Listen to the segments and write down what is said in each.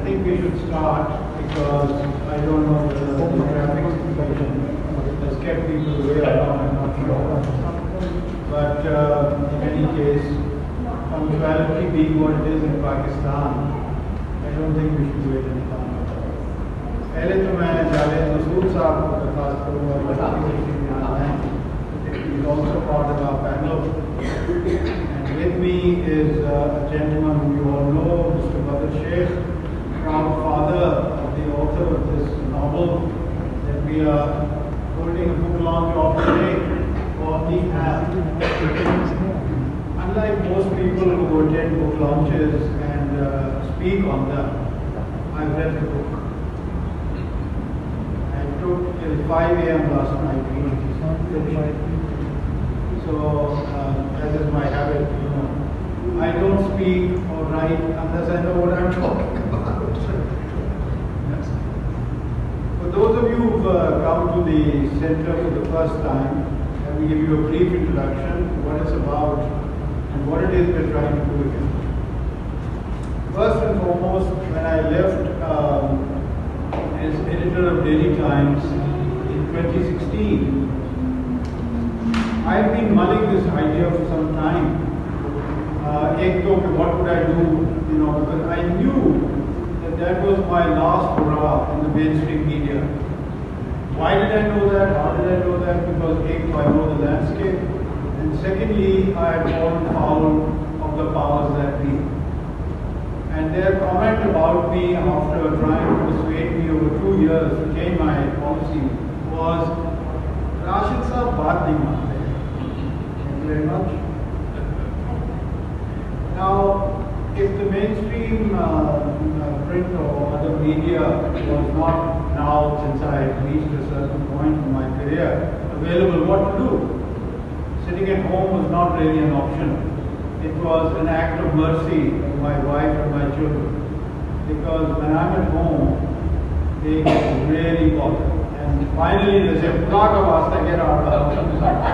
think we should start because I don't know whether the traffic situation has kept people away or not, I'm not sure. But in any case, punctuality being what it is in Pakistan, I don't think we should wait any longer. पहले तो मैं जावेद मसूद साहब को दरखास्त करूँगा he is also part of our panel. And with me is a gentleman whom you all know, Mr. Sheikh, proud father of the author of this novel that we are holding a book launch of today for the app. Unlike most people who attend book launches and speak on them, I've read the book. I took till 5 a.m. last night reading it. So, as is my habit, you know, I don't speak or write unless I know what I'm talking about. Yes. For those of you who've come to the center for the first time, let me give you a brief introduction, what it's about and what it is we're trying to do again. First and foremost, when I left as editor of Daily Times in 2016, I've been mulling this idea for some time. What would I do? You know, because I knew that that was my last hurrah in the mainstream media. Why did I know that? How did I know that? Because I know the landscape, and secondly, I had fallen foul of the powers that be. And their comment about me after trying to persuade me over 2 years to change my policy was, Rashid Saab baat nahi mante. Very much. Now, if the mainstream print or other media was not now, since I had reached a certain point in my career, available, what to do? Sitting at home was not really an option. It was an act of mercy to my wife and my children. Because when I'm at home, they get really bothered. And finally they say, "Plaka get out of the house."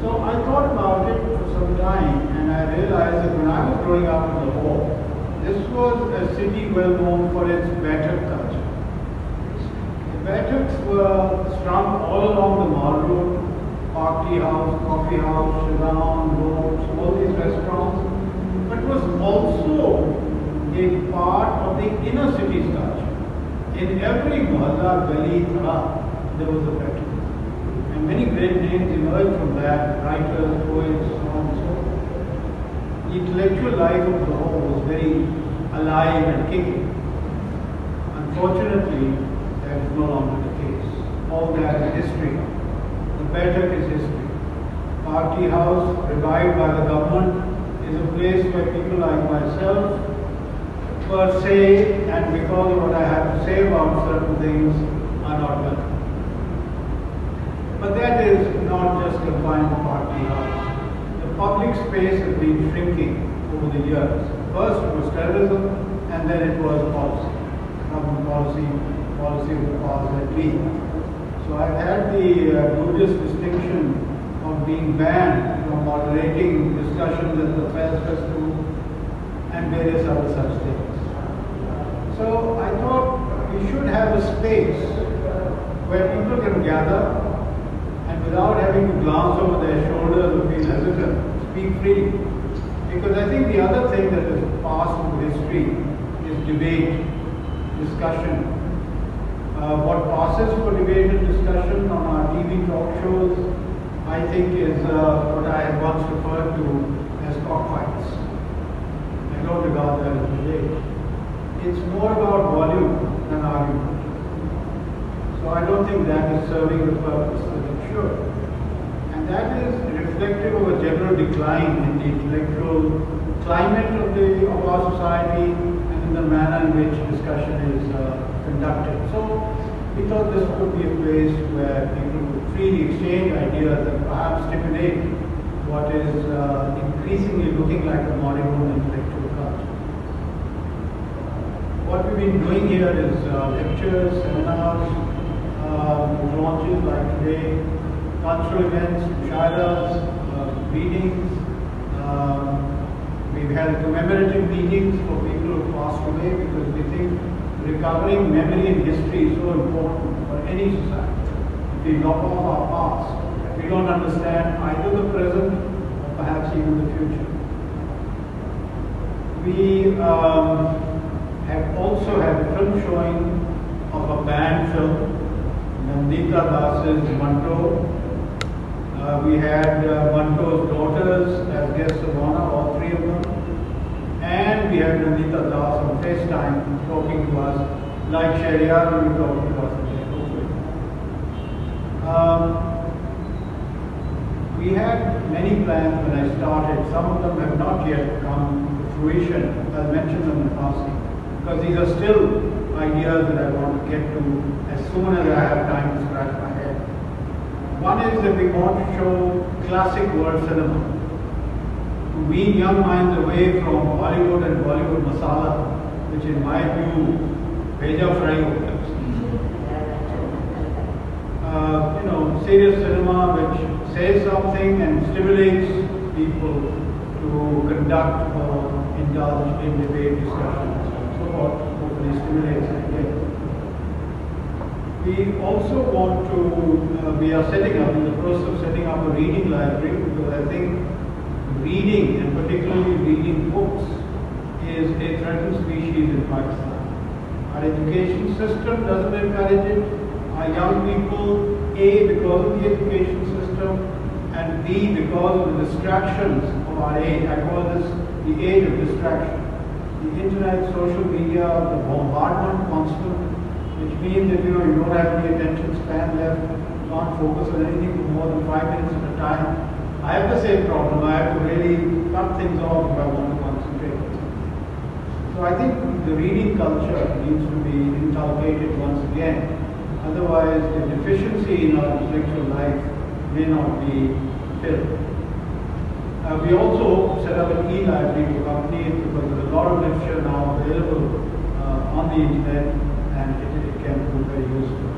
So I thought about it for some time, and I realized that when I was growing up in Lahore, this was a city well known for its Baitak culture. The Baitaks were strung all along the Mall Road, Park Tea House, Coffee House, Shazam, Roads, all these restaurants, but it was also a part of the inner city's culture. In every mohalla, gully, thara, there was a Baitak. And many great names emerged from that, writers, poets, so on and so forth. The intellectual life of Lahore was very alive and kicking. Unfortunately, that is no longer the case. All that is history. The Baitak is history. Party House, revived by the government, is a place where people like myself, per se, and because of what I have to say about certain things, are not welcome. But that is not just confined to Party House. The public space has been shrinking over the years. First it was terrorism, and then it was policy. Government policy of the powers that be. So I've had the dubious distinction of being banned from moderating discussions at the Fairs Festival and various other such things. So I thought we should have a space where people can gather and without having to glance over their shoulders or feel hesitant, speak freely. Because I think the other thing that has passed into history is debate, discussion. What passes for debate and discussion on our TV talk shows, I think is what I had once referred to as cockfights. I don't regard that as debate. It's more about volume than argument. So I don't think that is serving the purpose that it should. And that is reflective of a general decline in the intellectual climate of our society and in the manner in which discussion is conducted. So we thought this could be a place where people could freely exchange ideas and perhaps stimulate what is increasingly looking like a moribund intellectual culture. What we've been doing here is lectures, seminars, launches like today, cultural events, mushayaras, readings, We had commemorative meetings for people who passed away because we think recovering memory and history is so important for any society. If we knock off our past, we don't understand either the present or perhaps even the future. We have also had a film showing of a banned film, Nandita Das's Manto. We had Manto's daughters as guests of honor, all three of them. And we had Nandita Das on FaceTime talking to us, like Sheheryar will be talking to us today, hopefully. We had many plans when I started. Some of them have not yet come to fruition. I'll mention them in passing, because these are still ideas that I want to get to as soon as I have time to scratch my head. One is that we want to show classic world cinema, to wean young minds away from Hollywood and Bollywood masala, which in my view, Veja fry hotels. Serious cinema which says something and stimulates people to conduct or indulge in debate, discussion, and so forth. Hopefully stimulates ideas. We also want to, we are setting up, in the process of setting up a reading library, because I think reading, and particularly reading books, is a threatened species in Pakistan. Our education system doesn't encourage it. Our young people, A, because of the education system, and B, because of the distractions of our age. I call this the age of distraction. The internet, social media, the bombardment constant, which means that you don't have any attention span left, you can't focus on anything for more than 5 minutes at a time. I have the same problem. I have to really cut things off if I want to concentrate. So I think the reading culture needs to be inculcated once again. Otherwise, the deficiency in our intellectual life may not be filled. We also set up an e-library to accompany it, because there's a lot of literature now available on the internet, and it can be very useful.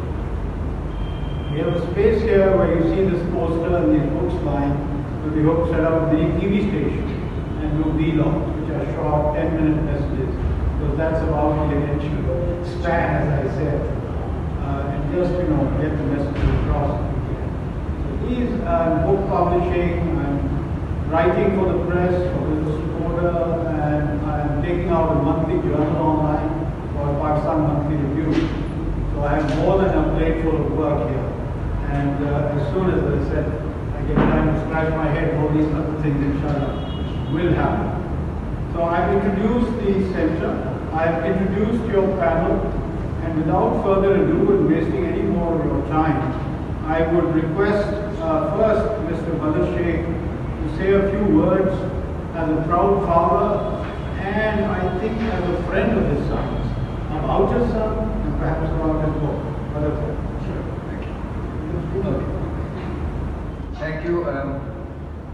We have a space here where you see this poster and these books lying. So we hope to set up the TV station and do vlogs, which are short 10-minute messages, because that's about the attention span, as I said. And just, get the message across. So these book publishing, I'm writing for the press, for Business Reporter, and I'm taking out a monthly journal online for Pakistan Monthly Review. So I have more than a plate full of work here. And as soon as I said, I get time to scratch my head, all these other things, inshallah, will happen. So I've introduced the center, I've introduced your panel, and without further ado and wasting any more of your time, I would request first Mr. Sheikh to say a few words as a proud father, and I think as a friend of his sons, about his son, and perhaps about his book. Sure. Thank you. Okay. Thank you.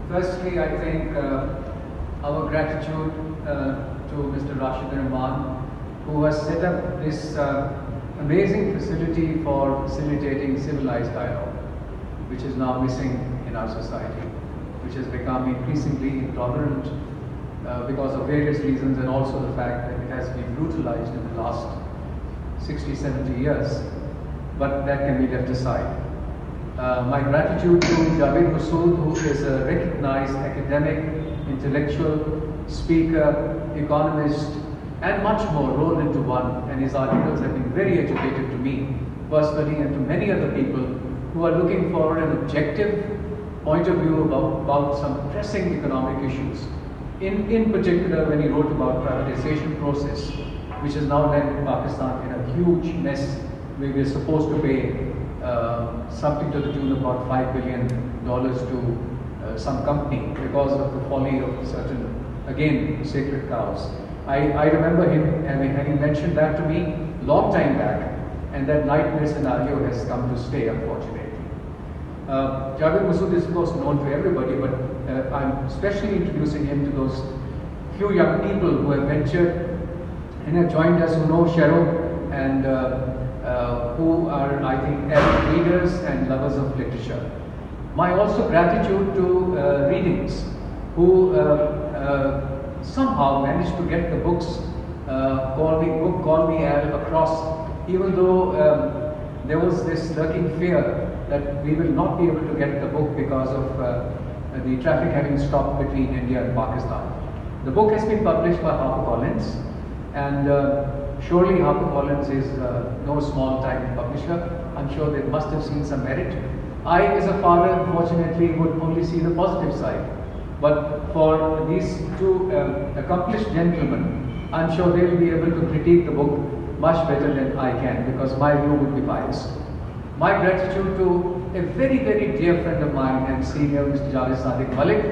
Firstly, I think our gratitude to Mr. Rashid Rahman, who has set up this amazing facility for facilitating civilized dialogue, which is now missing in our society, which has become increasingly intolerant because of various reasons, and also the fact that it has been brutalized in the last 60, 70 years, but that can be left aside. My gratitude to Javed Masood, who is a recognized academic, intellectual, speaker, economist, and much more rolled into one, and his articles have been very educative to me personally and to many other people who are looking for an objective point of view about some pressing economic issues. In particular, when he wrote about privatization process, which has now led Pakistan in a huge mess, where we are supposed to pay something to the tune of about $5 billion to some company because of the folly of certain, again, sacred cows. I remember him having mentioned that to me long time back, and that nightmare scenario has come to stay, unfortunately. Javed Masood is of course known to everybody, but I'm especially introducing him to those few young people who have ventured and have joined us, who know Shero, and who are, I think, avid readers and lovers of literature. My also gratitude to Readings, who somehow managed to get the books, Call Me Al across, even though there was this lurking fear that we will not be able to get the book because of the traffic having stopped between India and Pakistan. The book has been published by HarperCollins, and surely HarperCollins is no small-time publisher. I'm sure they must have seen some merit. I, as a father, unfortunately, would only see the positive side. But for these two accomplished gentlemen, I'm sure they'll be able to critique the book much better than I can, because my view would be biased. My gratitude to a very, very dear friend of mine and senior, Mr. Javed Sadiq Malik,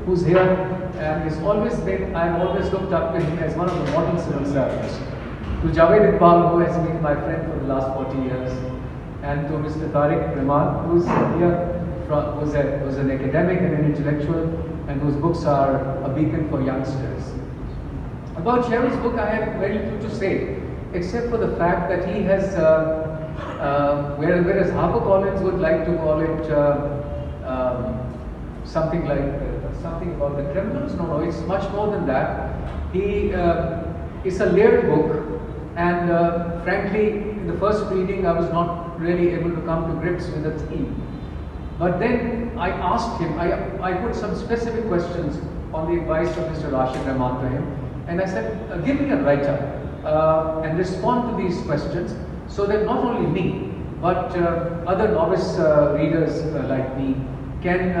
who's here and is always been, I've always looked up to him as one of the model civil servants. To Javed Iqbal, who has been my friend for the last 40 years, and to Mr. Tariq Rahman, who's here, who's an academic and an intellectual, and whose books are a beacon for youngsters. About Sheheryar's book, I have very little to say, except for the fact that he has, whereas HarperCollins would like to call it something like something about the criminals. No, it's much more than that. It's a layered book, and frankly, in the first reading, I was not really able to come to grips with the theme. But then I asked him, I put some specific questions on the advice of Mr. Rashid Rahman to him, and I said, give me a writer and respond to these questions so that not only me, but other novice readers like me can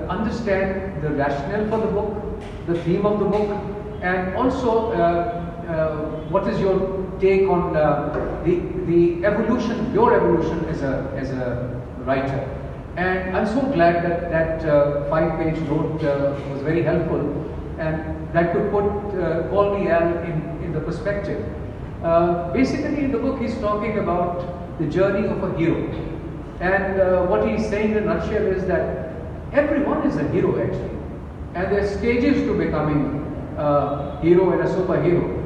understand the rationale for the book, the theme of the book, and also what is your take on the evolution, your evolution as a writer. And I'm so glad that that 5-page note was very helpful, and that could put Call Me Al in the perspective. Basically, in the book, he's talking about the journey of a hero. And what he's saying in a nutshell is that everyone is a hero, actually. And there are stages to becoming a hero and a superhero.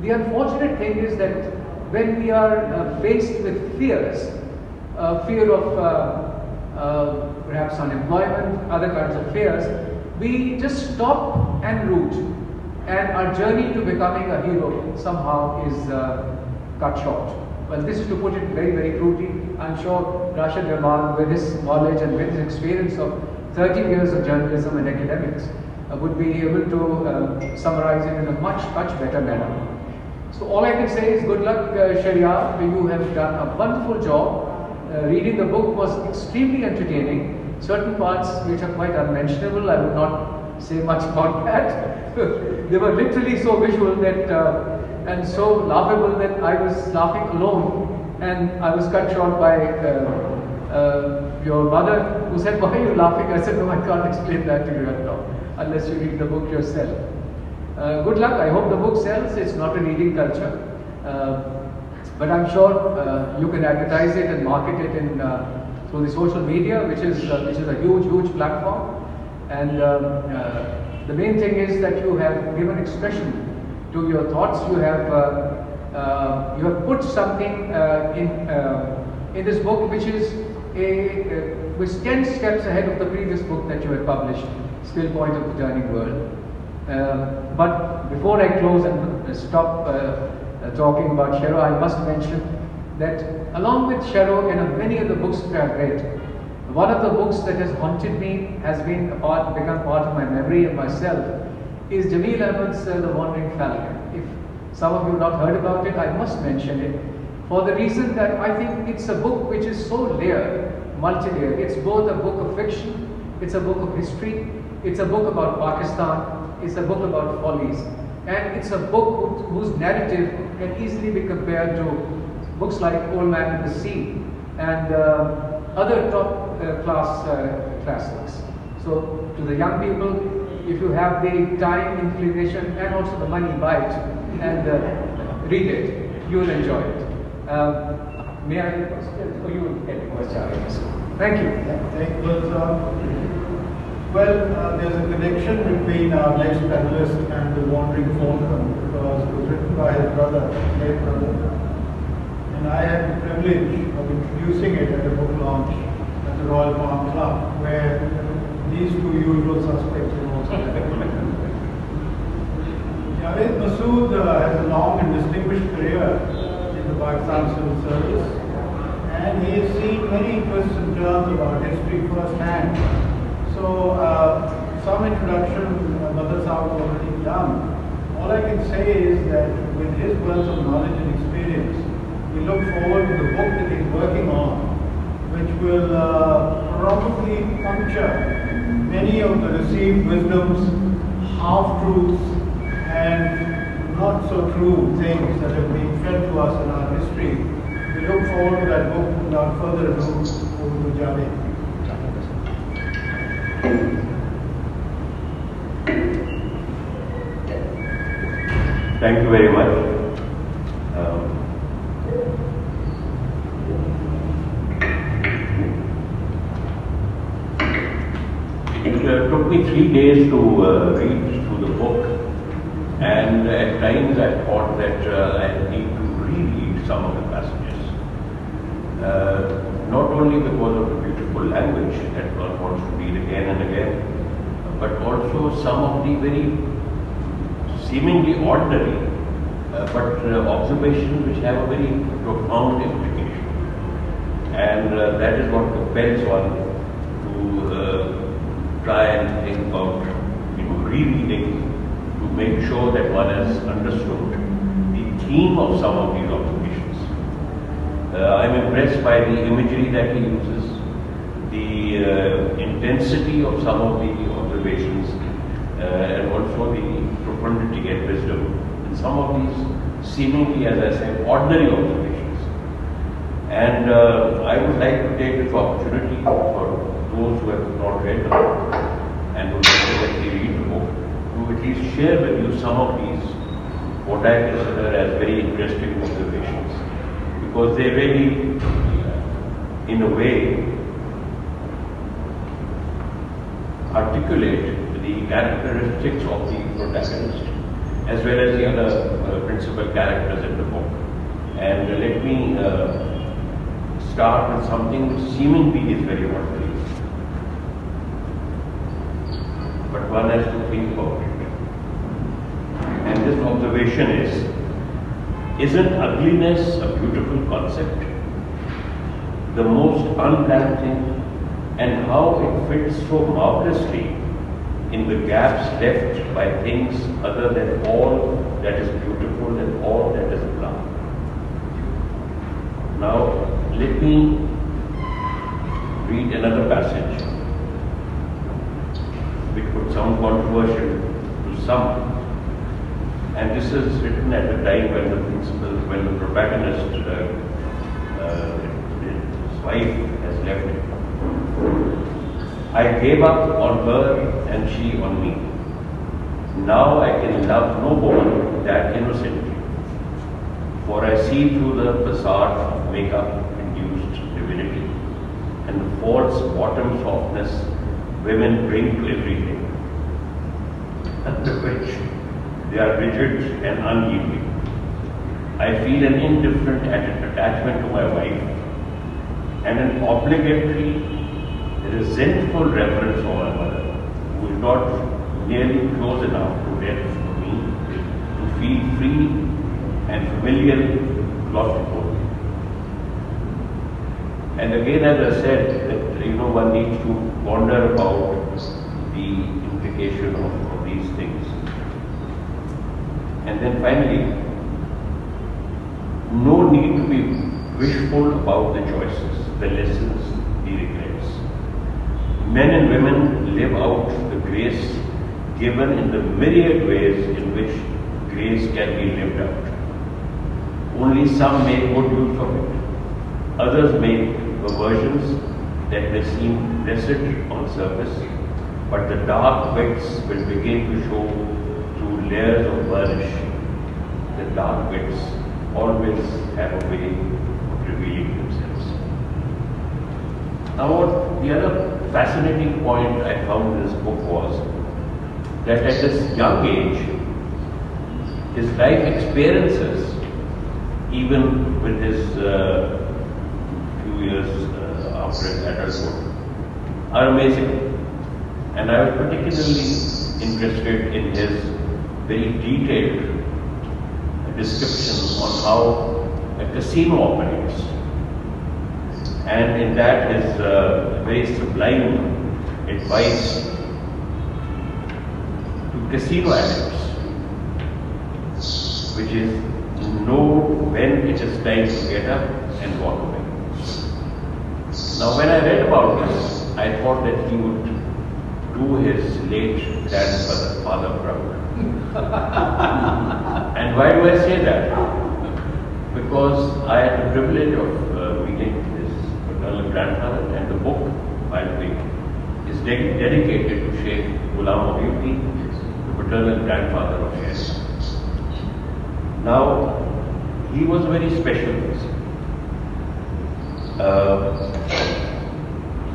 The unfortunate thing is that when we are faced with fears, fear of perhaps unemployment, other kinds of fears, we just stop and root, and our journey to becoming a hero somehow is cut short. Well, this is to put it very, very crudely. I'm sure Rashid Rahman, with his knowledge and with his experience of 30 years of journalism and academics, would be able to summarize it in a much, much better manner. So all I can say is good luck, Sheheryar. You have done a wonderful job. Reading the book was extremely entertaining. Certain parts which are quite unmentionable, I would not say much about that. They were literally so visual that and so laughable that I was laughing alone, and I was cut short by your mother, who said, "Why are you laughing?" I said, "No, I can't explain that to you right now, unless you read the book yourself." Good luck. I hope the book sells. It's not a reading culture. But I'm sure you can advertise it and market it in through the social media, which is a huge platform. And the main thing is that you have given expression to your thoughts. You have put something in this book which is which 10 steps ahead of the previous book that you had published, Still Point of the Turning World. But before I close and stop talking about Sheheryar, I must mention that along with Sheheryar and many of the books that I've read, one of the books that has haunted me, has become part of my memory and myself, is Jamil Ahmad's The Wandering Falcon. If some of you have not heard about it, I must mention it for the reason that I think it's a book which is so layered, multi-layered. It's both a book of fiction, it's a book of history, it's a book about Pakistan, it's a book about follies, and it's a book whose narrative can easily be compared to books like Old Man and the Sea and other top class classics. So to the young people, if you have the time, inclination, and also the money, buy it and read it. You will enjoy it. May I request you will get a question? Thank you. Thank you, sir. Well, there's a connection between our next panelist and The Wandering Falcon, because it was written by his brother, late brother. And I had the privilege of introducing it at a book launch at the Royal Palm Club, where these two usual suspects were also there. Masood has a long and distinguished career in the Pakistan Civil Service, and he has seen many twists and turns of our history firsthand. So, some introduction Badr Sahib has already done. All I can say is that with his wealth of knowledge and experience, we look forward to the book that he's working on, which will probably puncture many of the received wisdoms, half-truths, and not so true things that have been fed to us in our history. We look forward to that book. Without further ado, over to Javed. Thank you very much. It took me 3 days to read through the book, and at times I thought that I need to reread some of the passages. Not only because of the beautiful language that one wants to read again and again, but also some of the very seemingly ordinary but observations which have a very profound implication. And that is what compels one to try and think about rereading to make sure that one has understood the theme of some of these observations. I'm impressed by the imagery that he uses, the intensity of some of the observations, and also the profundity and wisdom in some of these seemingly, as I said, ordinary observations. And I would like to take this opportunity for those who have not read the book and who directly read the book to at least share with you some of these, what I consider as very interesting observations, because they really, in a way, articulate the characteristics of the protagonist as well as the other principal characters in the book. And let me start with something which seemingly is very ordinary, but one has to think about it. And this observation is, isn't ugliness a beautiful concept? The most unplanned thing, and how it fits so marvelously in the gaps left by things other than all that is beautiful and all that is bland. Now, let me read another passage which would sound controversial to some. And this is written at the time when the protagonist, his wife, has left him. I gave up on her and she on me. Now I can love no woman that innocently, for I see through the facade of makeup-induced divinity and the false bottom softness women bring to everything, under which they are rigid and unyielding. I feel an indifferent attachment to my wife and an obligatory, resentful reverence for my mother, who is not nearly close enough to death for me to feel free and familiar claustrophobic. And again, as I said, that one needs to ponder about the implication of these things. And then finally, no need to be wishful about the choices, the lessons, the regrets. Men and women live out the grace given in the myriad ways in which grace can be lived out. Only some make good use of it. Others make perversions that may seem blessed on surface, but the dark bits will begin to show through layers of varnish. The dark bits always have a way of revealing themselves. Now, the other fascinating point I found in this book was that at this young age, his life experiences, even with his few years after his adulthood, are amazing. And I was particularly interested in his very detailed description on how a casino operates. And in that his very sublime advice to casino addicts, which is know when it is time to get up and walk away. Now when I read about this, I thought that he would do his late grandfather proud. And why do I say that? Because I had the privilege of meeting his paternal grandfather, and the book, by the way, is dedicated to Sheikh Ghulam Muhyiddin, the paternal grandfather of Sheheryar. Now, he was a very special person.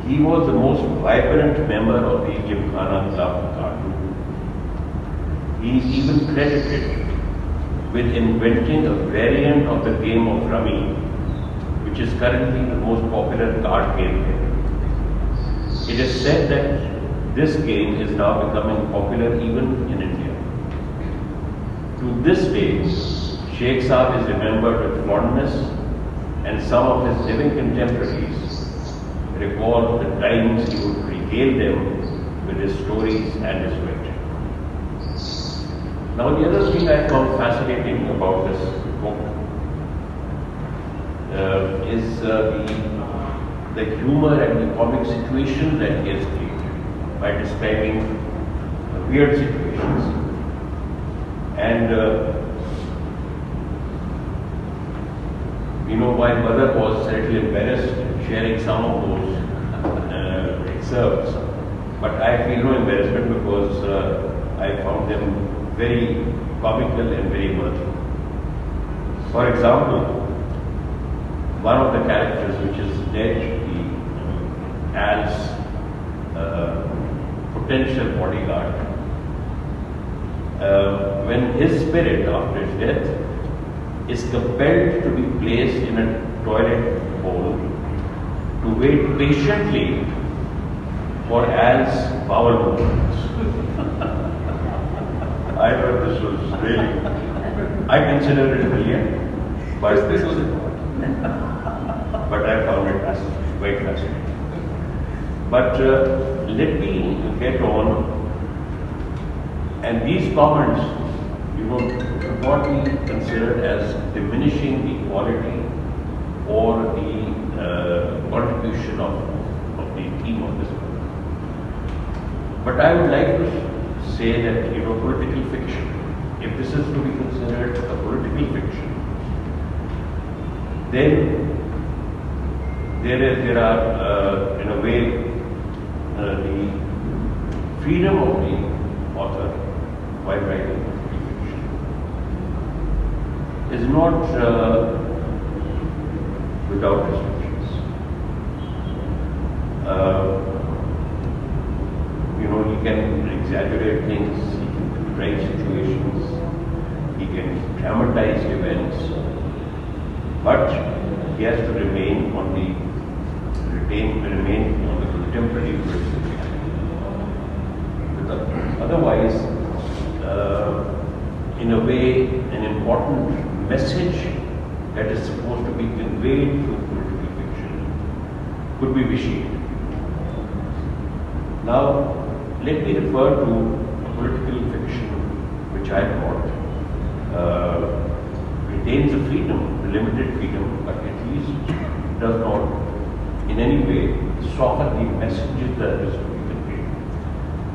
He was the most vibrant member of the Gymkhana Club Cartoon. He is even credited with inventing a variant of the game of Rummy, which is currently the most popular card game here. It is said that this game is now becoming popular even in India. To this day, Sheikh Saab is remembered with fondness, and some of his living contemporaries recall the times he would regale them with his stories and his wit. Now, the other thing I found fascinating about this book is the humor and the comic situations that he has created by describing weird situations. And my mother was a little embarrassed sharing some of those excerpts, but I feel no embarrassment because I found them very comical and very worthy. For example, one of the characters, which is Ned, Al's potential bodyguard, when his spirit after his death is compelled to be placed in a toilet bowl to wait patiently for Al's bowel movements. I thought this was really, I consider it brilliant, but this was but I found it quite fascinating. But let me get on, and these comments, should not be considered as diminishing the quality or the contribution of the theme of this book. But I would like to say that political fiction, if this is to be considered a political fiction, then there are in a way the freedom of the author while writing is not without restrictions. He can exaggerate things, he can write situations, he can dramatize events, but he has to remain on the contemporary version. Otherwise, in a way, an important message that is supposed to be conveyed through political fiction could be vitiated. Now, let me refer to political fiction which I thought retains a freedom, a limited freedom, but at least does not in any way soften the messages that is to be conveyed.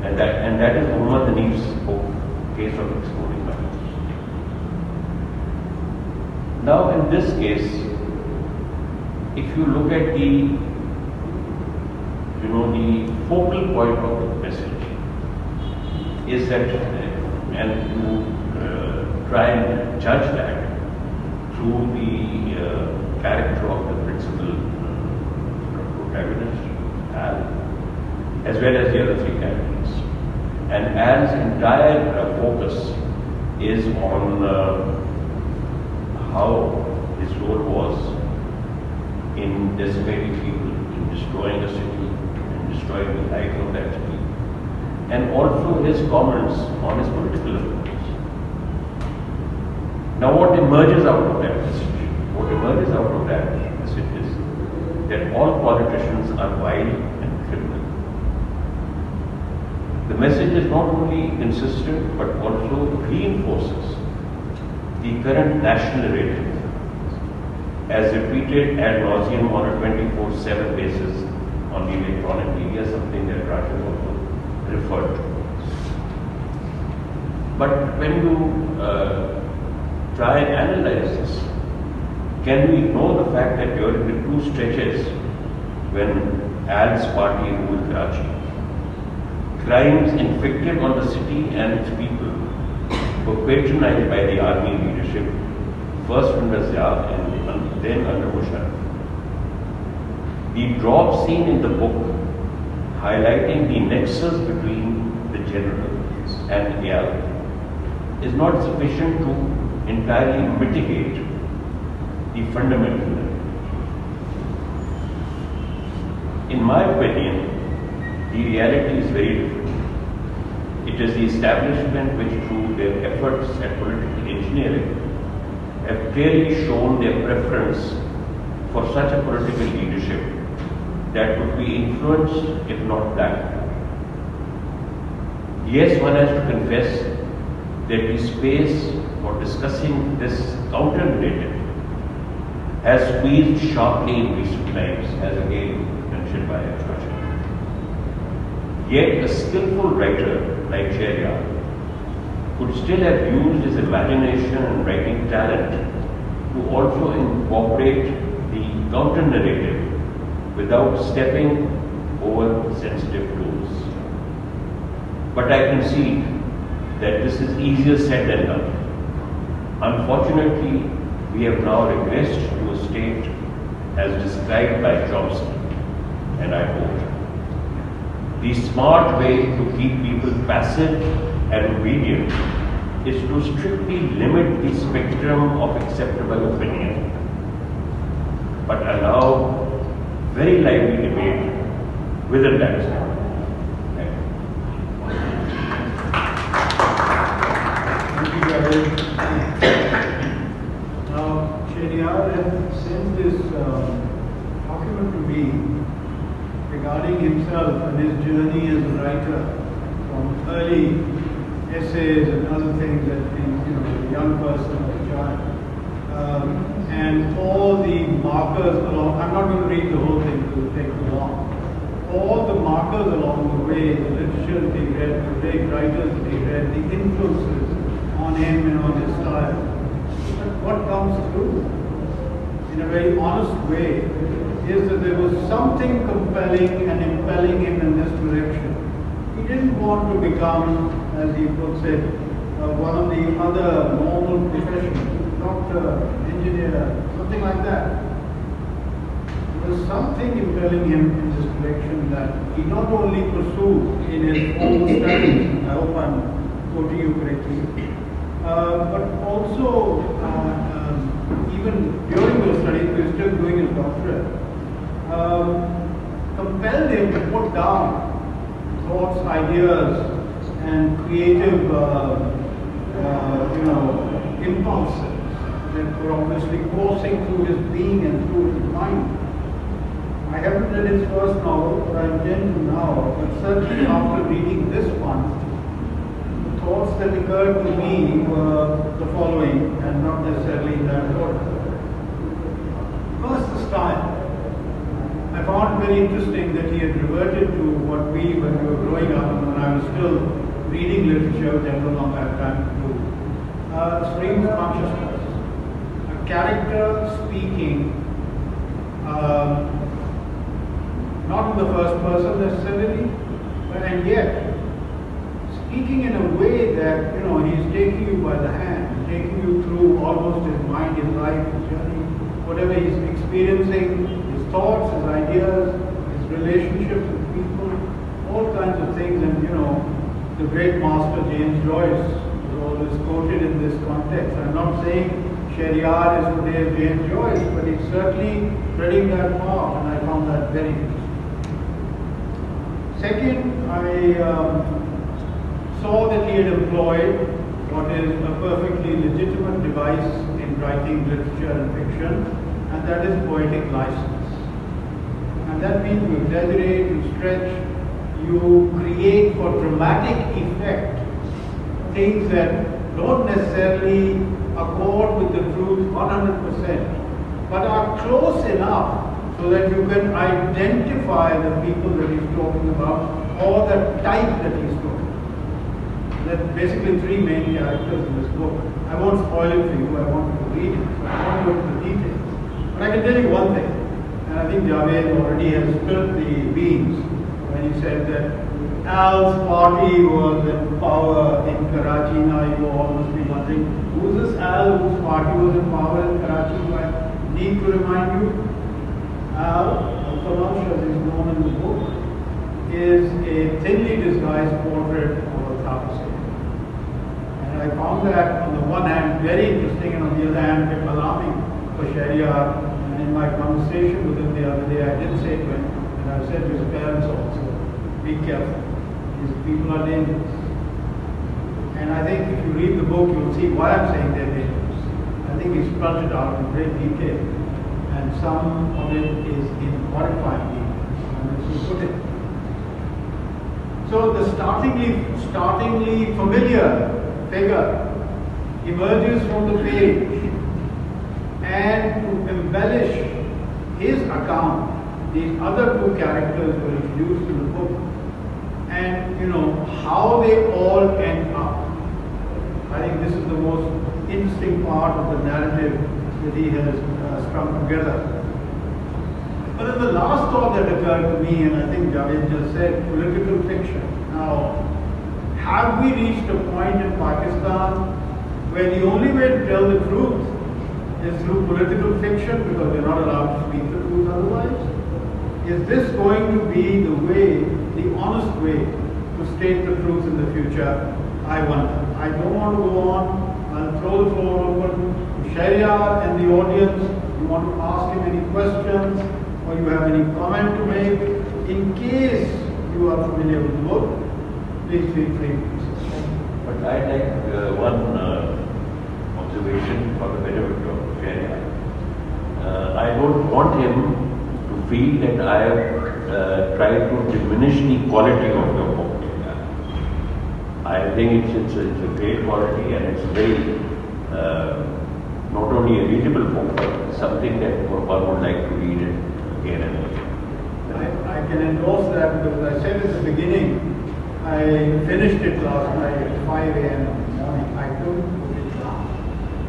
And that is Muhammad Hanif's book, Case of Exploding Minds. Now, in this case, if you look at the focal point of the message is that, and to try and judge that through the character of the principal protagonist, Al, as well as the other three characters. And Al's entire focus is on how his role was in decimating people, in destroying a city, in destroying the life of that city, and also his comments on his political opponents. Now, what emerges out of that message? What emerges out of that message is that all politicians are vile and criminal. The message is not only consistent but also reinforces the current national narrative as repeated ad nauseum on a 24/7 basis on the electronic media, something that Rashid also referred to. But when you try and analyze this, can we ignore the fact that during the two stretches when Al's party ruled Karachi, crimes inflicted on the city and its people were patronized by the army leadership, first under Zia and then under Musharraf. The drop seen in the book highlighting the nexus between the general and Al is not sufficient to entirely mitigate the fundamental. In my opinion, the reality is very different. It is the establishment which, through their efforts at political engineering, have clearly shown their preference for such a political leadership that would be influenced, if not black. Yes, one has to confess that the space for discussing this counter-narrative has squeezed sharply in recent times, as again mentioned by Rashid. Yet a skillful writer like Sheheryar could still have used his imagination and writing talent to also incorporate the counter-narrative without stepping over sensitive tools. But I concede that this is easier said than done. Unfortunately, we have now regressed to a state as described by Chomsky, and I quote, "The smart way to keep people passive and obedient is to strictly limit the spectrum of acceptable opinion, but allow very lively debate within that spectrum." Thank you, Gary. Now, Sheheryar had sent this document to me regarding himself and his journey as a writer, from early essays and other things that a young person or a child, and all the markers along. I'm not going to read the whole thing; it will take too long. All the markers along the way, the literature that he read, the great writers that he read, the influences on him and on his style. But what comes through, in a very honest way, is that there was something compelling and impelling him in this direction. He didn't want to become, as he puts it, one of the other normal professions, doctor, engineer, something like that. There was something impelling him in this direction that he not only pursued in his own studies, I hope I'm quoting you correctly, but also even during those studies, he was still doing his doctorate, compelled him to put down thoughts, ideas, and creative, impulses that were obviously coursing through his being and through his mind. I haven't read his first novel, but I intend to now. But certainly after reading this one, the thoughts that occurred to me were the following, and not necessarily in that order. First, the style. I found it very interesting that he had reverted to what we, when we were growing up, and when I was still reading literature, which I no longer have time to do, stream of consciousness. A character speaking, not in the first person necessarily, and yet speaking in a way that, he's taking you by the hand, taking you through almost his mind, his life, his journey, whatever he's experiencing, his thoughts, his ideas, his relationships with people, all kinds of things. And the great master James Joyce is always quoted in this context. I'm not saying Sheheryar is today's James Joyce, but he's certainly treading that path, and I found that very interesting. Second, I saw that he had employed what is a perfectly legitimate device in writing literature and fiction, and that is poetic license. And that means you exaggerate, you stretch, you create for dramatic effect things that don't necessarily accord with the truth 100%, but are close enough so that you can identify the people that he's talking about or the type that he's talking about. There are basically three main characters in this book. I won't spoil it for you, I want you to read it, so I won't go into the details. But I can tell you one thing, and I think Javed already has spilled the beans when he said that Al's party was in power in Karachi. Now you all must be wondering, who's this Al whose party was in power in Karachi? Do I need to remind you? Al, as is known in the book, is a thinly disguised portrait of a Taoist. And I found that on the one hand very interesting and on the other hand a bit alarming for Sheheryar. And in my conversation with him the other day, I did say to him, and I said to his parents also, be careful. These people are dangerous. And I think if you read the book, you'll see why I'm saying they're dangerous. I think he spelled it out in great detail. And some of it is in horrifying detail. And this is put it. So the startlingly familiar figure emerges from the page, and to embellish his account, these other two characters were introduced in the book, and how they all end up. I think this is the most interesting part of the narrative that he has strung together. But then the last thought that occurred to me, and I think Javed just said, political fiction. Now, have we reached a point in Pakistan where the only way to tell the truth is through political fiction because we're not allowed to speak the truth otherwise? Is this going to be the way, the honest way to state the truth in the future? I wonder. I don't want to go on. I'll throw the floor open to Sheheryar and the audience. You want to ask him any questions or you have any comment to make. In case you are familiar with the book, please feel free. But I'd like one observation for the benefit of Sheheryar. I don't want him to feel that I have tried to diminish the quality of your book. I think it's a great quality and it's very not only a readable book, but something that one would like to read it again and again. I can endorse that because I said at the beginning, I finished it last night at 5 a.m. in the morning. I couldn't put it down.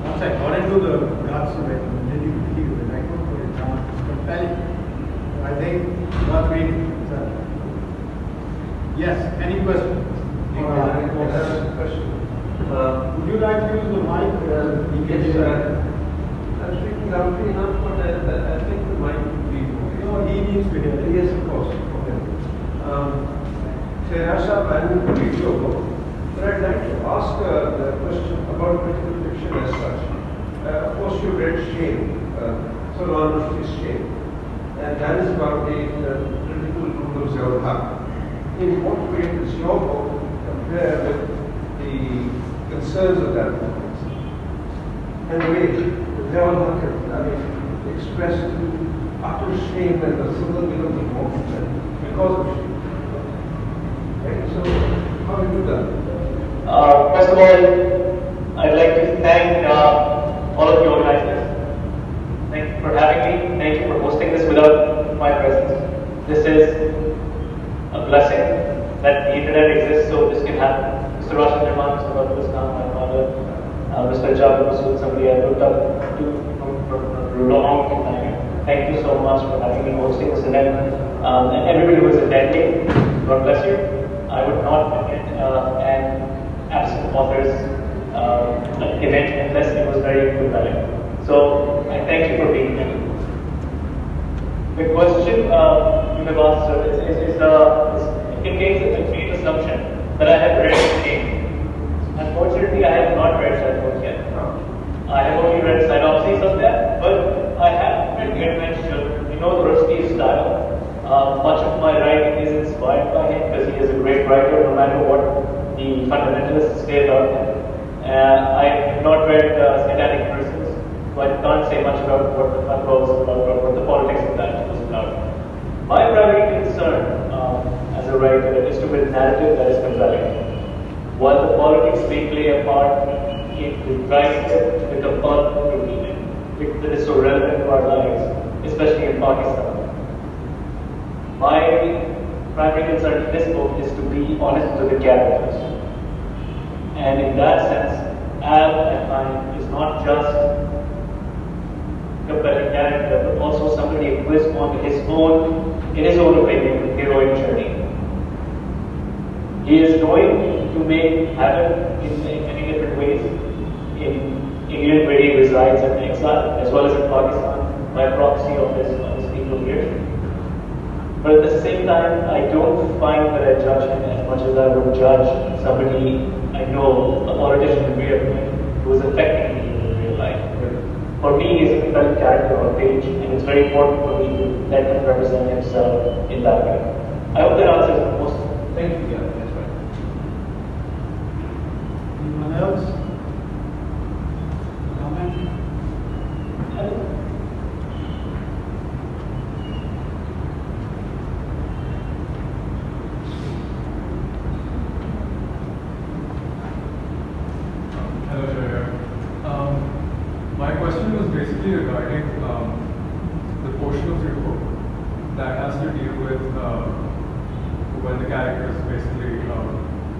Once I got into the guts of it, and then you believe it, I couldn't put it down. It's compelling. I think worth reading. Yes, any questions? Would you like to use the mic? Yes, I'm speaking loudly enough, but I think the mic would be okay. No, he needs to hear it. Yes, of course. Okay. Sheheryar Sahib, I will read your book, but I'd like to ask the question about critical fiction as such. Of course, you read Sheikh, Salman Rushdie's Sheikh, and that is about the critical rule of Sheheryar. In what way does your book compare with the concerns of that book? And the way Sheheryar expressed utter shame and the single will of the emotion because of shame. Right? So, how do you do that? First of all, I'd like to thank all of the organizers. Thank you for having me. Thank you for hosting this without my presence. This is a blessing that the internet exists so this can happen. Mr. Rashid Rahman, Mr. Badr Islam, my father, Mr. Jabir Masood, somebody I looked up to for a long time. Thank you so much for having me hosting this event. And everybody who is attending, God bless you. I would not attend an absent authors event unless it was very compelling. So I thank you for being here. The question you have asked, sir, it contains a great assumption that I have read the game. Unfortunately, I have not read that book yet. I have only read synopses of that, but I have read the adventure. You know the Rushdie style. Much of my writing is inspired by him because he is a great writer, no matter what the fundamentalists say about him. play a part in the drive the compulsion that is so relevant to our lives, especially in Pakistan. My primary concern in this book is to be honest to the characters. And in that sense, Ab, I find, is not just compelling character, but also somebody who is on his own, in his own opinion, heroic journey. He is going to make havoc in many different ways in England, where he resides in exile, as well as in Pakistan, by proxy of his people here. But at the same time, I don't find that I judge him as much as I would judge somebody I know, a politician in real life, who is affecting me in real life. For me, he's a compelling character on page, and it's very important for me to let him represent himself in that way. I hope that answers most. Thank you, yeah, that's right. Anyone else? Comment? Hello, Sheheryar. My question was basically regarding the portion of your book that has to deal with when the characters basically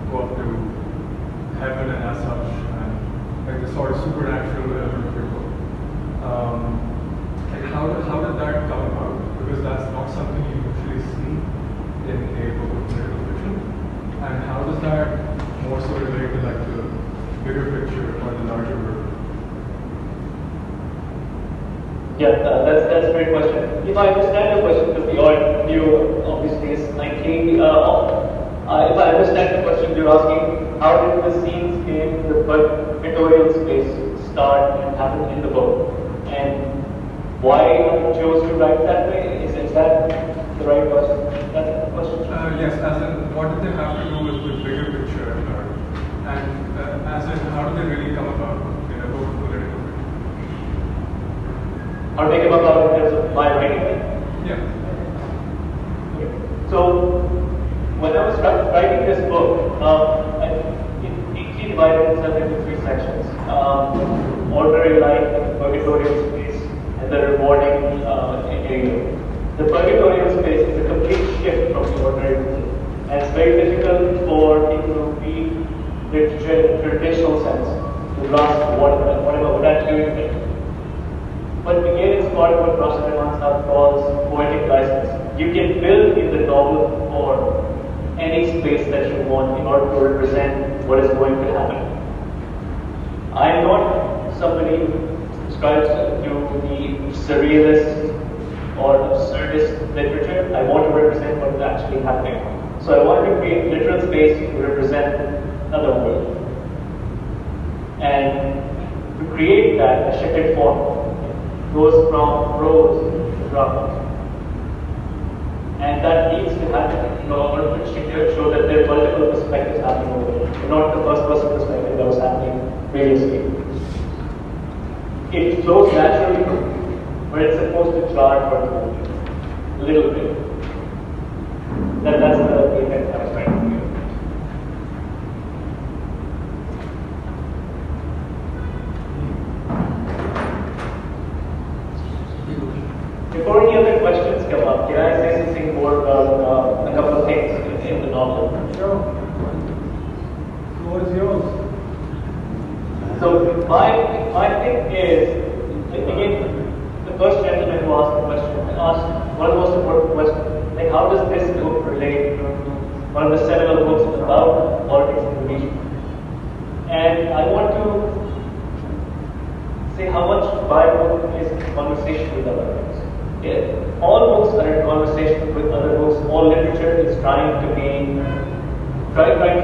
go up to heaven and as such, and like the sort of supernatural element of your book. Like how did that come about? Because that's not something you usually see in a book of political fiction. And how does that more so relate to like the bigger picture or the larger world? Yeah, that's a great question. If I understand the question, because the audio view obviously is slightly off. If I understand the question, you're asking how did the scenes in the pictorial space start and happen in the book, and why I chose to write that way? Is that the right question? That's the question. Yes, as in what did they have to do with the bigger picture, and as in how do they really come about in a book of political fiction? How do they come about in terms of my writing it? Yeah. So, when I was writing this book, it neatly divided itself into three sections. Ordinary life, purgatorial space, and the rewarding area. The purgatorial space is a complete shift from the ordinary routine. And it's very difficult for people who read literature in the traditional sense to grasp what I'm doing. But again, it's part of what Rashid calls poetic license. You can build in the novel form any space that you want in order to represent what is going to happen. I am not somebody who subscribes to the surrealist or absurdist literature. I want to represent what is actually happening. So I wanted to create literal space to represent another world. And to create that, a shifted form goes from prose to drama. And that needs to happen in order to show that there are multiple perspectives happening over there, not the first person perspective that was happening previously. It flows naturally, but it's supposed to jar for a little bit. That's the effect I was trying to do. Before any other questions come up, can I say something more about a couple of things in the novel? Sure. What is yours? So my thing is, again, the first gentleman who asked the question asked one of the most important questions, like how does this book relate to one of the seminal books about politics in the region? And I want to say how much my book is in conversation with other books. All books are in conversation with other books. All literature is trying to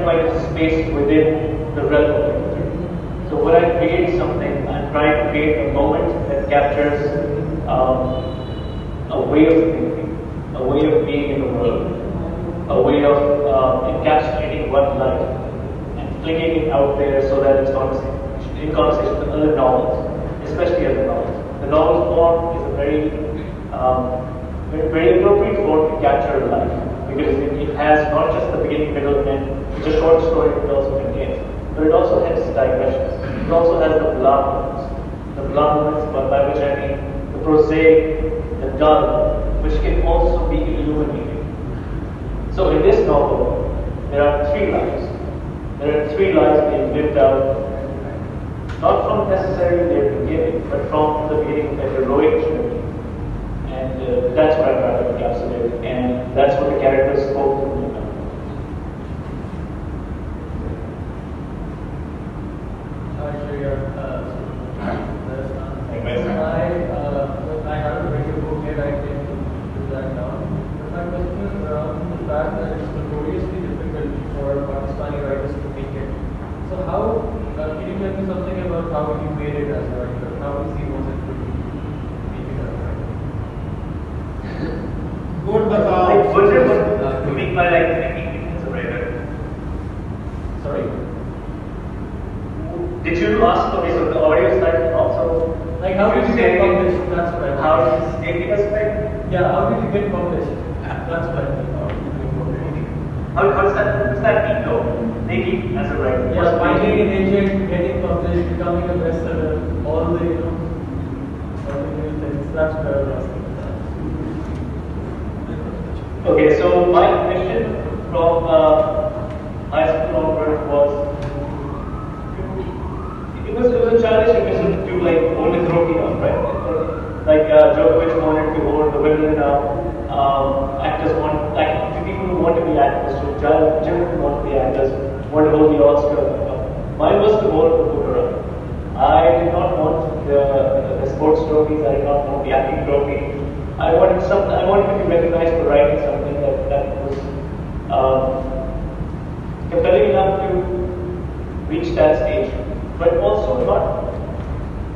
find a space within the realm of literature. So when I create something, I'm trying to create a moment that captures a way of thinking, a way of being in the world, a way of encapsulating one life and flinging it out there so that it's in conversation with other novels, especially other novels. The novel form is a very appropriate form to capture life, because it has not just the beginning, middle, and end. It's a short story, but also contains but it also has digressions. It also has the blunt ones. The blunt ones, by which I mean the prosaic, the dull, which can also be illuminating. So in this novel, there are three lives. There are three lives being lived out, not from necessarily their beginning, but from the beginning of a heroic journey. And that's what I'm trying to encapsulate, and that's what the characters spoke to me about. Hi, Sheheryar. I haven't read your book yet, I can do that now. But my question is around the fact that it's notoriously difficult for Pakistani writers to make it. So how, can you tell me something about how you made it as a writer? How easy was it to make it as a writer? Good, but I wonder what to make my life thinking as a writer. Sorry? Did you ask for me, so the audio started also? Like how did you get published? That's what I mean. How did you take it as a writer? Yeah, how did you get published? That's what I mean. How does that mean though? Making as a writer? Yeah, finding an agent, getting published, becoming a bestseller, all the, all the new things. That's what I was asking. Okay, so my mission from high school onward was it was a challenging mission to do like only trophy now, right? Like Djokovic wanted to hold the Wimbledon now. Actors want, like people who want to be actors, so children who want to be actors, want to hold the Oscar. Mine was to hold the Booker. I did not want the sports trophies. I did not want the acting trophy. I wanted to be recognized for writing something that was compelling enough to reach that stage, but also not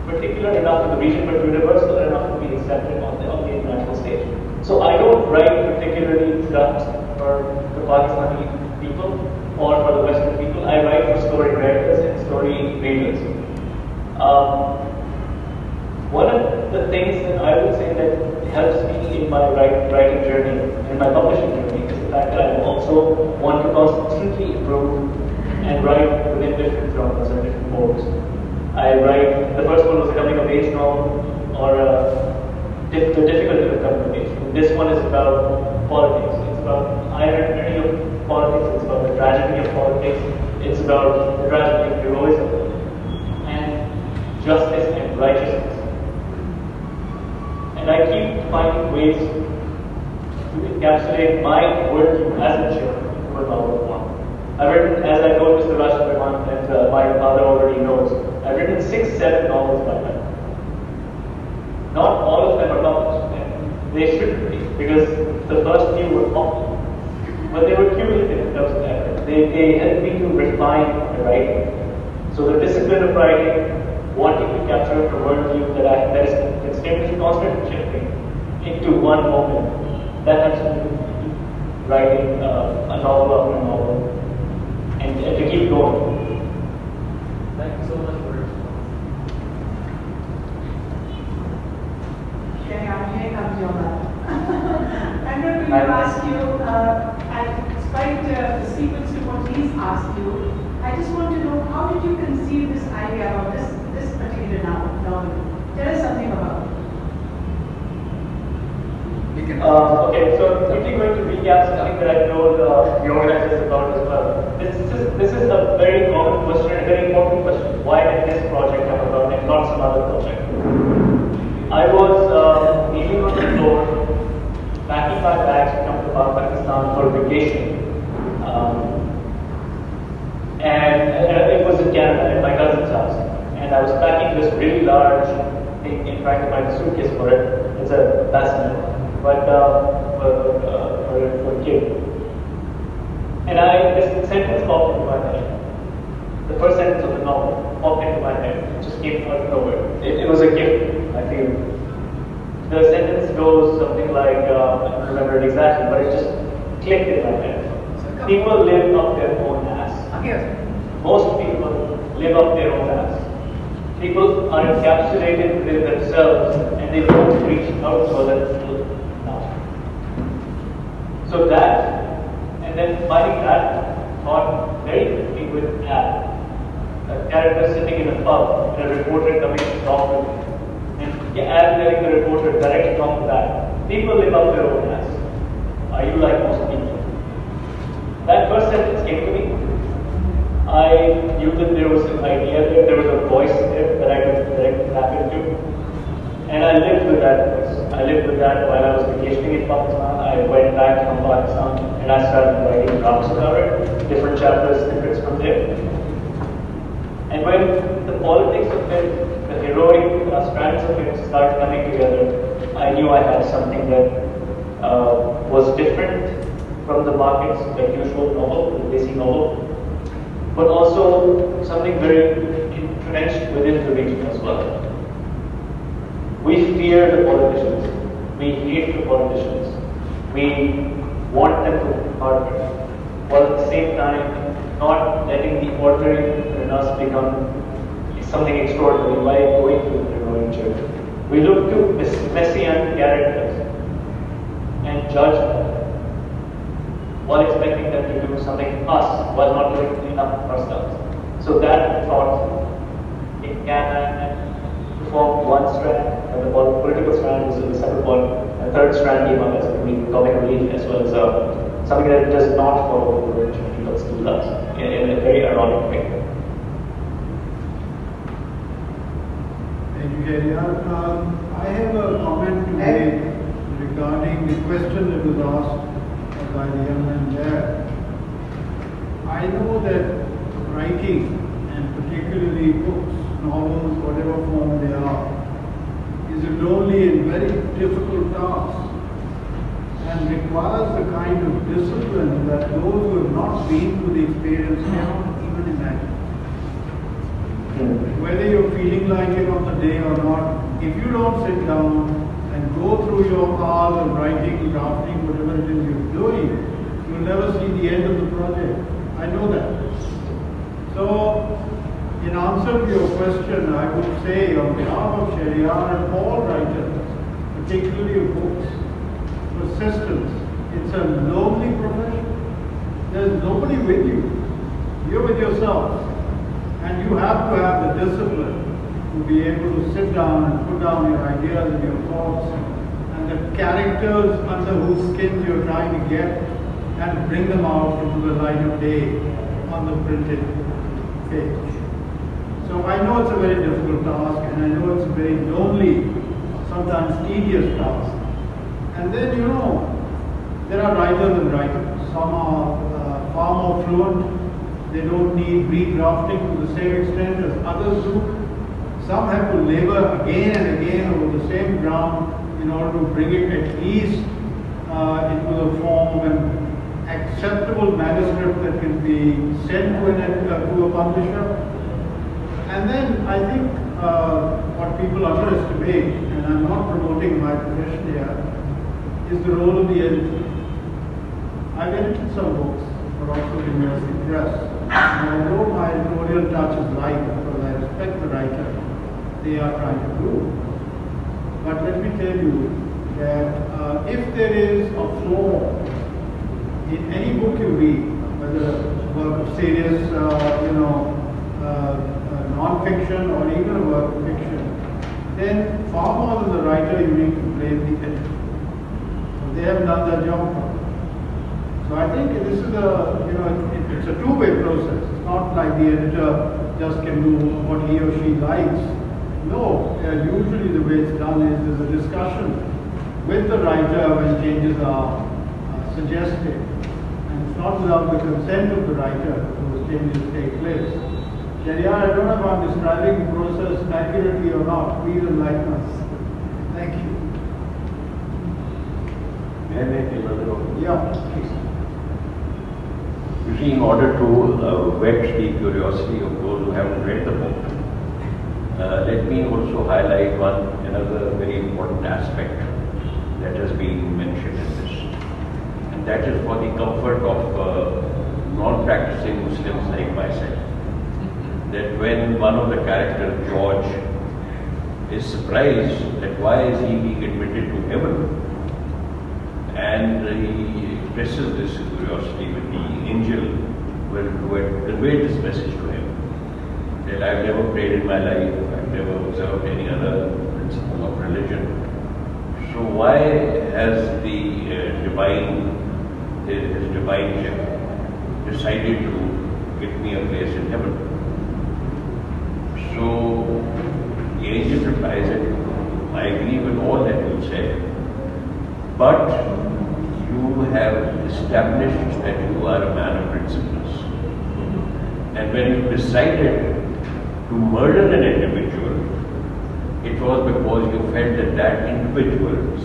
particular enough to the region, but universal enough to be accepted on the international stage. So I don't write particularly just for the Pakistani people or for the Western people. I write for story writers and story readers. One of the things that I would say that helps me in my writing journey, in my publishing journey, is the fact that I also want to constantly improve and write within different genres and different modes. I write, the first one was a coming of age novel, or the difficulty of coming of age. This one is about politics. It's about irony of politics, it's about the tragedy of politics, it's about the tragedy of heroism, and justice and righteousness. And I keep finding ways to encapsulate my worldview as a child into a novel form. I've written, as I told Mr. Rashid Rahman, and my father already knows, I've written 6-7 novels by now. Not all of them are published, and they shouldn't be, because the first few were popular. But they were cumulative in terms of effort. They helped me to refine my writing. So the discipline of writing, wanting to capture a worldview that is constantly shifting into one moment, that helps me writing a novel after a novel, and to keep going. Thank you so much for your response. Here comes your mother. I'm going to ask you, and despite the sequence to what he's asked you, I just want to know, how did you conceive this idea of this particular novel? Tell us something about it. Okay, so quickly going to recap something that I told the organizers about as well. This is a very common question, a very important question. Why did this project come about and not some other project? I was kneeling on the floor, packing my bags to come to Pakistan for vacation. And it was in Canada, at my cousin's house. And I was packing this really large thing and trying to find a suitcase for it. It's a bassinet, but for a kid. And this sentence popped into my head. The first sentence of the novel popped into my head. It just came out of nowhere. It was a gift, I feel. The sentence goes something like, I don't remember it exactly, but it just clicked in my head. People live up their own ass. Most people live up their own ass. People are encapsulated within themselves and they don't reach out to other people now. So that, and then finding that thought very quickly with Ab. a character sitting in a pub and a reporter coming to talk to me. And as letting the reporter directly talk to that, people live up their own ass. Are you like most people? That first sentence came to me. I knew that there was an idea there was a voice there that I could directly tap into. And I lived with that voice. I lived with that while I was vacationing in Pakistan. I went back from Pakistan and I started writing drafts about it, different chapters, snippets from there. And when the politics of it, the heroic strands of it started coming together, I knew I had something that was different from the market's like usual novel, the basic novel, but also something very entrenched within the region as well. We fear the politicians. We hate the politicians. We want them to partner, while at the same time not letting the ordinary in us become something extraordinary by going through the heroic journey. We look to messianic characters and judge them while expecting them to do something to us while not doing enough ourselves. So that thought, it can form one strand, and the political strand was the second one, and the third strand came up as a comic relief as well as something that does not follow the religion, but still does, in a very ironic way. Thank you, Sheheryar. I have a comment to make regarding the question that was asked by the young man there. I know that writing, and particularly books, novels, whatever form they are, is a lonely and very difficult task and requires the kind of discipline that those who have not been through the experience cannot even imagine. Whether you're feeling like it on the day or not, if you don't sit down and go through your hours of writing, drafting, whatever it is you're doing, you'll never see the end of the project. I know that. So, in answer to your question, I would say on behalf of Sheheryar and all writers, particularly of books, persistence. It's a lonely profession. There's nobody with you. You're with yourself. And you have to have the discipline to be able to sit down and put down your ideas and your thoughts and the characters under whose skin you're trying to get and bring them out into the light of day on the printed page. So I know it's a very difficult task, and I know it's a very lonely, sometimes tedious task. And then, you know, there are writers and writers. Some are far more fluent. They don't need redrafting to the same extent as others do. Some have to labor again and again over the same ground in order to bring it at least into the form of an acceptable manuscript that can be sent to a publisher. And then I think what people underestimate, and I'm not promoting my profession here, is the role of the editor. I've edited some books for Oxford University Press. And although my editorial touch is light, because I respect the writer, they are trying to do. But let me tell you that if there is a flaw in any book you read, whether a work of serious, non-fiction or even a work of fiction, then far more than the writer you need to blame the editor. So they have done their job properly. So I think this is it's a two-way process. It's not like the editor just can do what he or she likes. No, usually the way it's done is there's a discussion with the writer when changes are suggested. And it's not without the consent of the writer that those changes take place. Sheheryar, I don't know if I'm describing the process accurately or not. Please enlighten us. Thank you. May I make another one? Yeah, please. You see, in order to whet the curiosity of those who haven't read the book, let me also highlight another very important aspect that has been mentioned in this. And that is for the comfort of non-practicing Muslims like myself. That when one of the characters, George, is surprised that why is he being admitted to heaven, and he expresses this curiosity with the angel who had conveyed this message to him, that I've never prayed in my life, I've never observed any other principle of religion. So why has the his divineship decided to give me a place in heaven? So the angel replies that I agree with all that you said, but you have established that you are a man of principles. And when you decided to murder an individual, it was because you felt that that individual's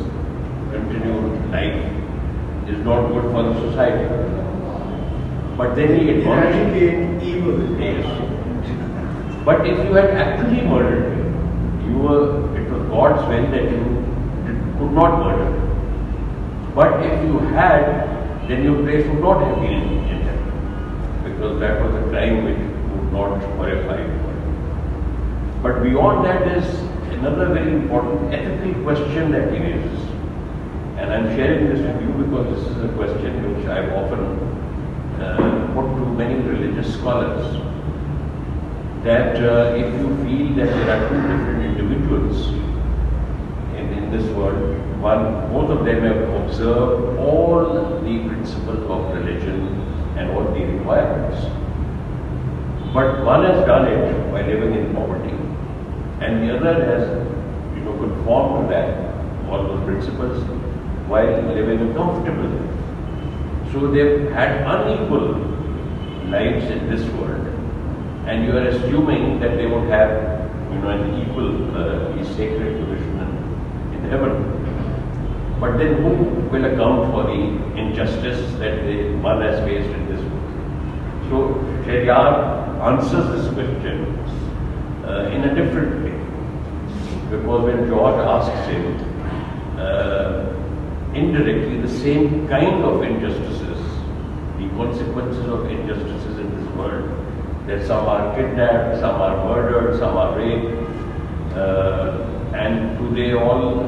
continued life is not good for the society. But then he admonished evil. Yes. But if you had actually murdered him, it was God's will that you could not murder him. But if you had, then your place would not have been in heaven, because that was a crime which would not horrify you. But beyond that is another very important ethical question that he raises. And I'm sharing this with you because this is a question which I've often put to many religious scholars. That if you feel that there are two different individuals in this world, both of them have observed all the principles of religion and all the requirements. But one has done it by living in poverty, and the other has conformed to that, all those principles, while living comfortably. So they've had unequal lives in this world, and you are assuming that they would have an equal sacred position in heaven. But then who will account for the injustice that one has faced in this world? So Sheheryar answers this question in a different way. Because when George asks him, indirectly the same kind of injustices, the consequences of injustices in this world, that some are kidnapped, some are murdered, some are raped, and do they all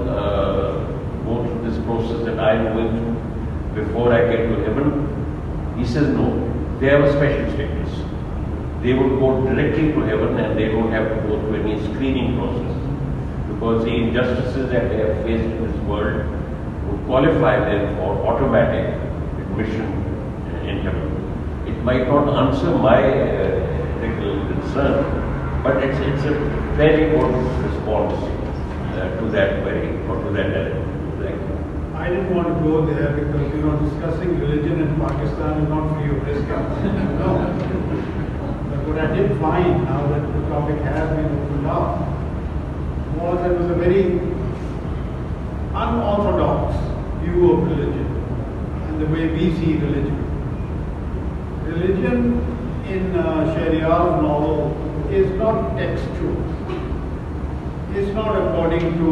go through this process that I am going through before I get to heaven? He says no, they have a special status. They will go directly to heaven and they don't have to go through any screening process, because the injustices that they have faced in this world would qualify them for automatic admission in heaven. It might not answer my ethical concern, but it's a very good response to that query or to that element. I didn't want to go there because discussing religion in Pakistan is not free of risk. No. But what I did find, now that the topic has been opened up, was it was a very unorthodox view of religion and the way we see religion. Religion in Sheheryar's novel is not textual. It's not according to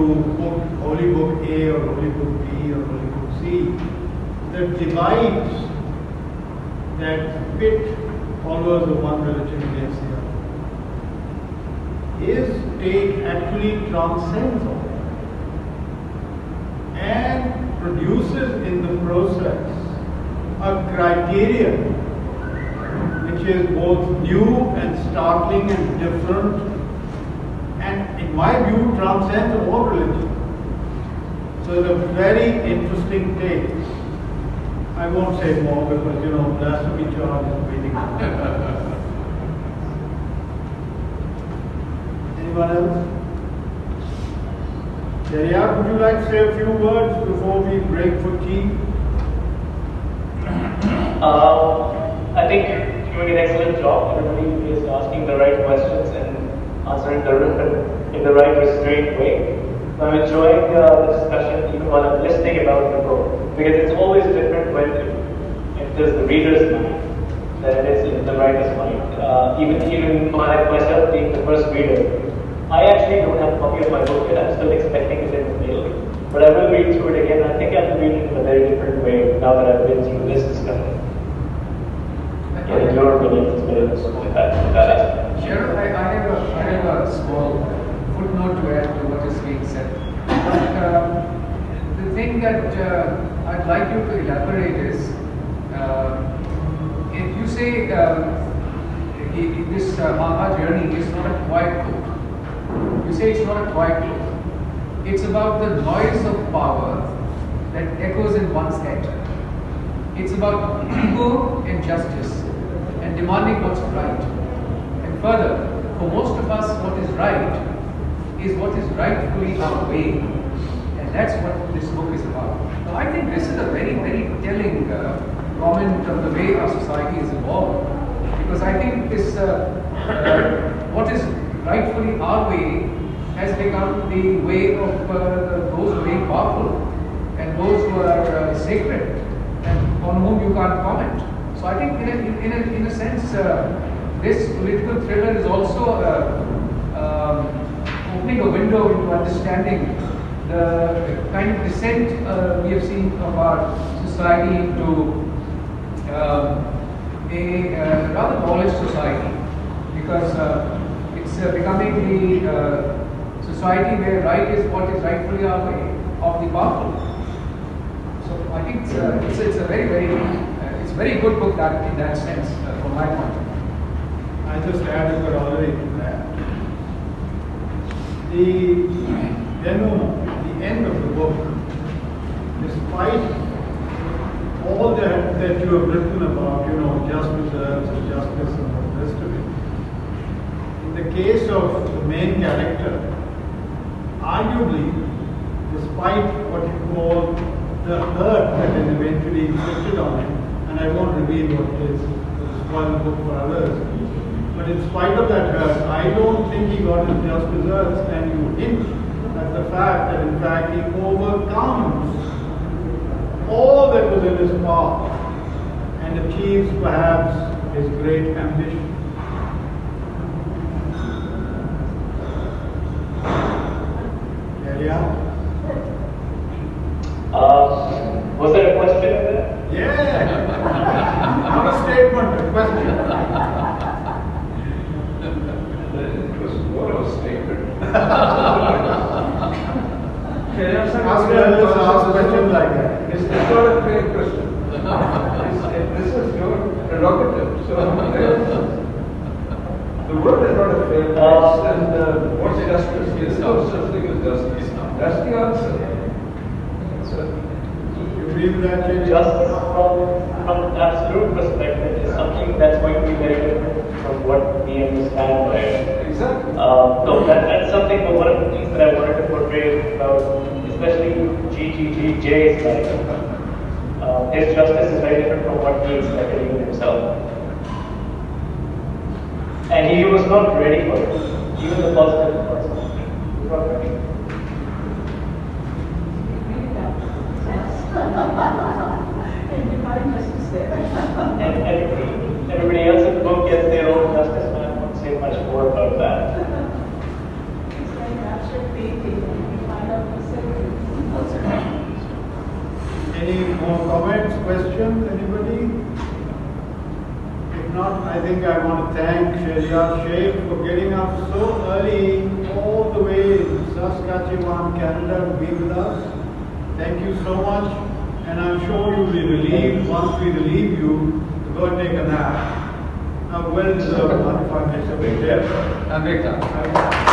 Holy Book A or Holy Book B or Holy Book C. The divides that pit followers of one religion against the other. His take actually transcends all that and produces in the process a criterion which is both new and startling and different, and in my view transcends all religion. So it's a very interesting take. I won't say more because blasphemy charge is waiting. Anyone else? Sheheryar, would you like to say a few words before we break for tea? I think you're doing an excellent job. Everybody is asking the right questions and answering in the right restrained way. I'm enjoying the discussion even while I'm listening about the book, because it's always different when it is the reader's mind than it is in the writer's mind. Even myself being the first reader, I actually don't have a copy of my book yet. I'm still expecting it in the mail, but I will read through it again. I think I'll read it in a very different way now that I've been through this discussion. What is your opinion with that aspect? Sure, I have a small footnote to add to what is being said. But the thing that I'd like you to elaborate is, if you say this Maha journey is not a quiet book. You say it's not a quiet book. It's about the noise of power that echoes in one's head. It's about ego and justice and demanding what's right. And further, for most of us, what is what is rightfully our way. And that's what this book is about. Now, I think this is a very, very telling comment on the way our society has evolved. Because I think this, what is rightfully our way has become the way of those who are very powerful and those who are sacred and on whom you can't comment. So I think in a sense, this political thriller is also opening a window into understanding the kind of descent we have seen of our society into a rather polished society, because it's becoming the society where right is what is rightfully our way of the powerful. So I think it's a very very good book that in that sense from my point of view. I just add a corollary to that. The end of the book, despite all that you have written about, just reserves and justice and all the rest of it, in the case of the main character, arguably, despite what you call the hurt that is eventually inflicted on him, and I won't reveal what it is, spoil the book for others, but in spite of that hurt, I don't think he got his just deserts, and you hint at the fact that in fact he overcomes all that was in his power and achieves perhaps his great ambition. Sheheryar? Was there a question in there? Yeah! Not a statement, a question. It was more of a statement. Ask questions like that. It's not a fair question. This is your prerogative. So the world is not a fair place, and what's justice? There is no such thing as justice. That's the answer. You agree with that, Sheheryar? Justice from an absolute perspective is something that's going to be very different from what we understand by it. Exactly. So that's something, one of the things that I wanted to portray about, especially GGGJ's life. His justice is very different from what he expected even himself. And he was not ready for it. Even the positive parts. He was not ready. And everybody else in the book gets their own justice, and I won't say much more about that. It's like abstract painting, you find out the secret. Any more comments, questions, anybody? If not, I think I want to thank Sheheryar Sheikh for getting up so early, all the way in Saskatchewan, Canada, to be with us. Thank you so much, and I'm sure you'll be relieved once we relieve you to go and take a nap. A well-deserved one, if I may say. Big time.